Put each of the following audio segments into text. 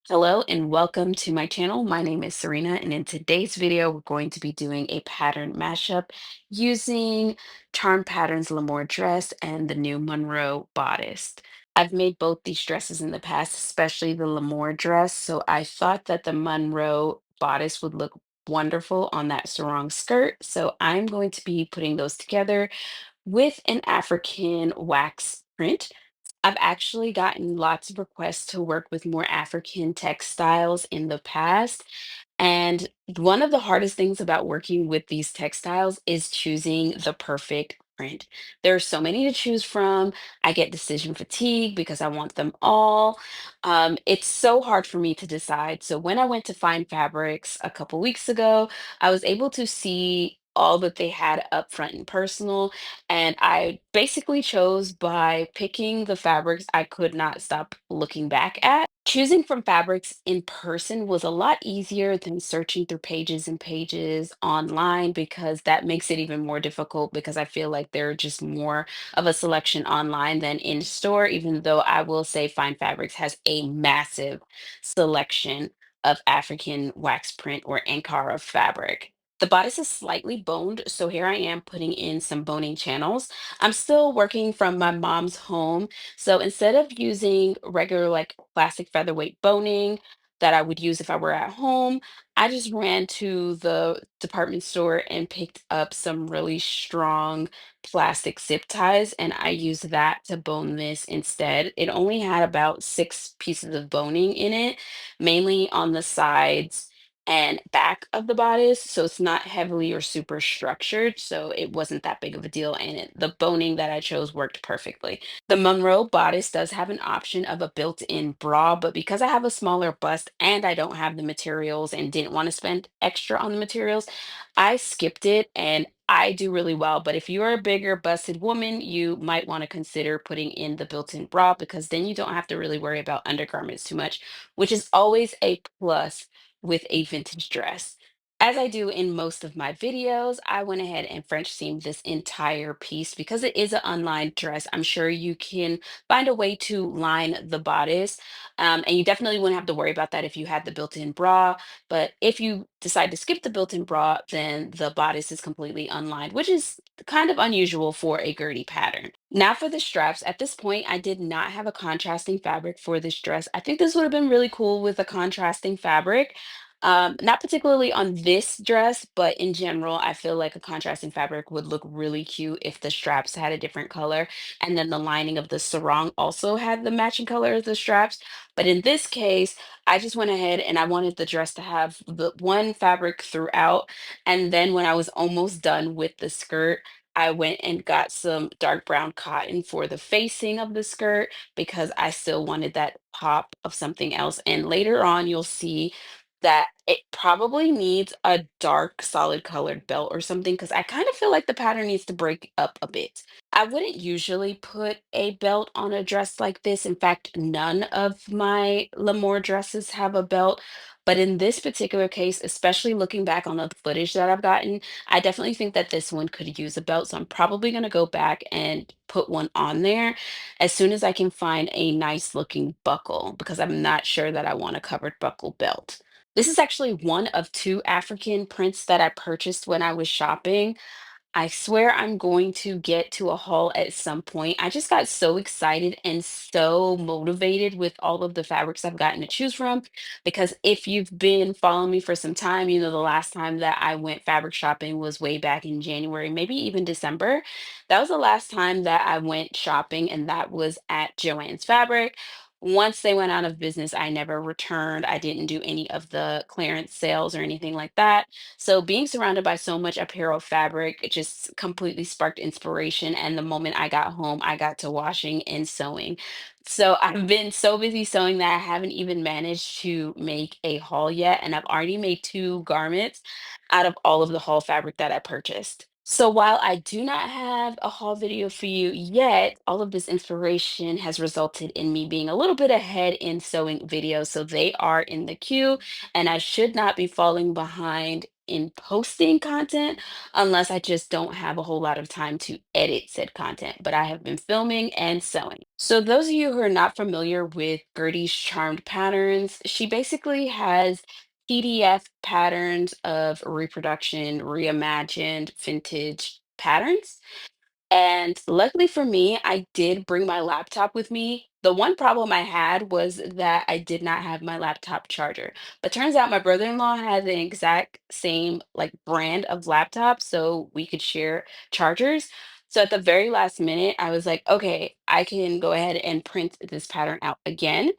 Hello and welcome to my channel. My name is Serena, and in today's video, we're going to be doing a pattern mashup using Charm Patterns Lemoire dress and the new Monroe bodice. I've made both these dresses in the past, especially the Lemoire dress, so I thought that the Monroe bodice would look wonderful on that sarong skirt. So I'm going to be putting those together with an African wax print. I've actually gotten lots of requests to work with more African textiles in the past. And one of the hardest things about working with these textiles is choosing the perfect print. There are so many to choose from. I get decision fatigue because I want them all. It's so hard for me to decide. So when I went to Find Fabrics a couple weeks ago, I was able to see all that they had up front and personal. And I basically chose by picking the fabrics I could not stop looking back at. Choosing from fabrics in person was a lot easier than searching through pages and pages online because that makes it even more difficult because I feel like there are just more of a selection online than in store, even though I will say Fine Fabrics has a massive selection of African wax print or Ankara fabric. The bodice is slightly boned, so here I am putting in some boning channels. I'm still working from my mom's home, so instead of using regular like plastic featherweight boning that I would use if I were at home, I just ran to the department store and picked up some really strong plastic zip ties, and I used that to bone this instead. It only had about 6 pieces of boning in it, mainly on the sides and back of the bodice, so it's not heavily or super structured, so it wasn't that big of a deal, and the boning that I chose worked perfectly. The Monroe bodice does have an option of a built-in bra, but because I have a smaller bust and I don't have the materials and didn't want to spend extra on the materials, I skipped it and I do really well. But if you're a bigger busted woman, you might want to consider putting in the built-in bra because then you don't have to really worry about undergarments too much, which is always a plus with a vintage dress. As I do in most of my videos, I went ahead and French seamed this entire piece because it is an unlined dress. I'm sure you can find a way to line the bodice. And you definitely wouldn't have to worry about that if you had the built-in bra. But if you decide to skip the built-in bra, then the bodice is completely unlined, which is kind of unusual for a Gertie pattern. Now for the straps. At this point, I did not have a contrasting fabric for this dress. I think this would have been really cool with a contrasting fabric. Not particularly on this dress, but in general, I feel like a contrasting fabric would look really cute if the straps had a different color. And then the lining of the sarong also had the matching color of the straps. But in this case, I just went ahead and I wanted the dress to have the one fabric throughout. And then when I was almost done with the skirt, I went and got some dark brown cotton for the facing of the skirt because I still wanted that pop of something else. And later on, you'll see that it probably needs a dark solid colored belt or something because I kind of feel like the pattern needs to break up a bit. I wouldn't usually put a belt on a dress like this. In fact, none of my Lemoire dresses have a belt. But in this particular case, especially looking back on the footage that I've gotten, I definitely think that this one could use a belt. So I'm probably going to go back and put one on there as soon as I can find a nice looking buckle because I'm not sure that I want a covered buckle belt. This is actually one of two African prints that I purchased when I was shopping. I swear I'm going to get to a haul at some point. I just got so excited and so motivated with all of the fabrics I've gotten to choose from. Because if you've been following me for some time, you know the last time that I went fabric shopping was way back in January, maybe even December. That was the last time that I went shopping, and that was at Joann's Fabric. Once they went out of business, I never returned. I didn't do any of the clearance sales or anything like that. So being surrounded by so much apparel fabric, it just completely sparked inspiration. And the moment I got home, I got to washing and sewing. So I've been so busy sewing that I haven't even managed to make a haul yet. And I've already made 2 garments out of all of the haul fabric that I purchased. So while I do not have a haul video for you yet, all of this inspiration has resulted in me being a little bit ahead in sewing videos. So they are in the queue and I should not be falling behind in posting content unless I just don't have a whole lot of time to edit said content. But I have been filming and sewing. So, those of you who are not familiar with Gertie's Charmed Patterns, she basically has PDF patterns of reproduction, reimagined vintage patterns. And luckily for me, I did bring my laptop with me. The one problem I had was that I did not have my laptop charger. But turns out my brother-in-law had the exact same like brand of laptop, so we could share chargers. So at the very last minute, I was like, okay, I can go ahead and print this pattern out again.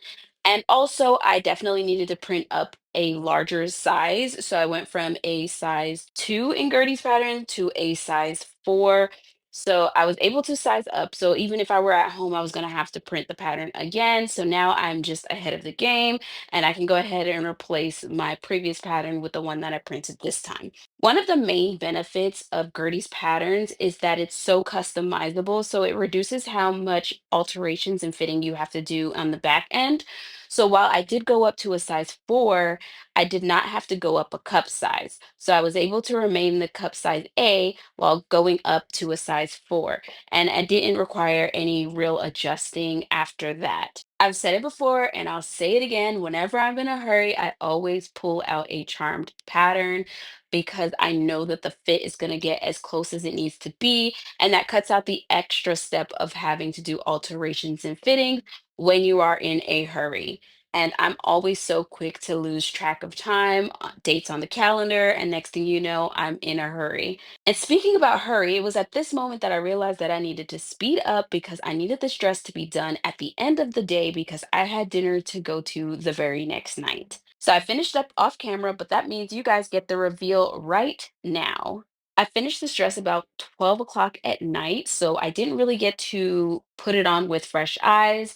And also, I definitely needed to print up a larger size. So I went from a size 2 in Gertie's pattern to a size 4, so I was able to size up. So even if I were at home, I was going to have to print the pattern again. So now I'm just ahead of the game and I can go ahead and replace my previous pattern with the one that I printed this time. One of the main benefits of Gertie's patterns is that it's so customizable. So it reduces how much alterations and fitting you have to do on the back end. So while I did go up to a size 4, I did not have to go up a cup size. So I was able to remain the cup size A while going up to a size 4. And I didn't require any real adjusting after that. I've said it before and I'll say it again. Whenever I'm in a hurry, I always pull out a charmed pattern because I know that the fit is going to get as close as it needs to be. And that cuts out the extra step of having to do alterations and fitting when you are in a hurry. And I'm always so quick to lose track of time, dates on the calendar, and next thing you know, I'm in a hurry. And speaking about hurry, it was at this moment that I realized that I needed to speed up because I needed this dress to be done at the end of the day because I had dinner to go to the very next night. So I finished up off camera, but that means you guys get the reveal right now. I finished this dress about 12 o'clock at night, so I didn't really get to put it on with fresh eyes.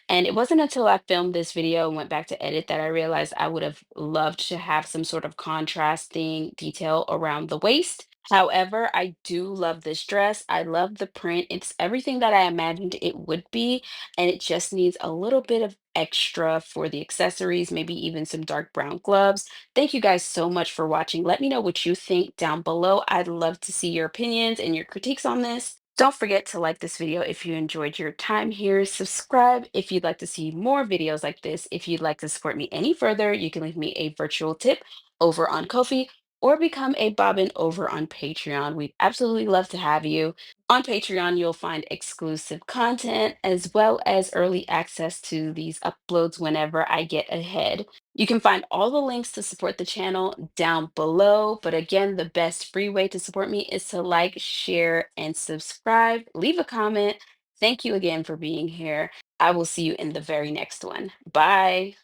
And it wasn't until I filmed this video and went back to edit that I realized I would have loved to have some sort of contrasting detail around the waist. However, I do love this dress. I love the print. It's everything that I imagined it would be, and it just needs a little bit of extra for the accessories, maybe even some dark brown gloves. Thank you guys so much for watching. Let me know what you think down below. I'd love to see your opinions and your critiques on this. Don't forget to like this video if you enjoyed your time here. Subscribe if you'd like to see more videos like this. If you'd like to support me any further, you can leave me a virtual tip over on Ko-fi or become a bobbin over on Patreon. We'd absolutely love to have you. On Patreon, you'll find exclusive content as well as early access to these uploads whenever I get ahead. You can find all the links to support the channel down below. But again, the best free way to support me is to like, share, and subscribe. Leave a comment. Thank you again for being here. I will see you in the very next one. Bye.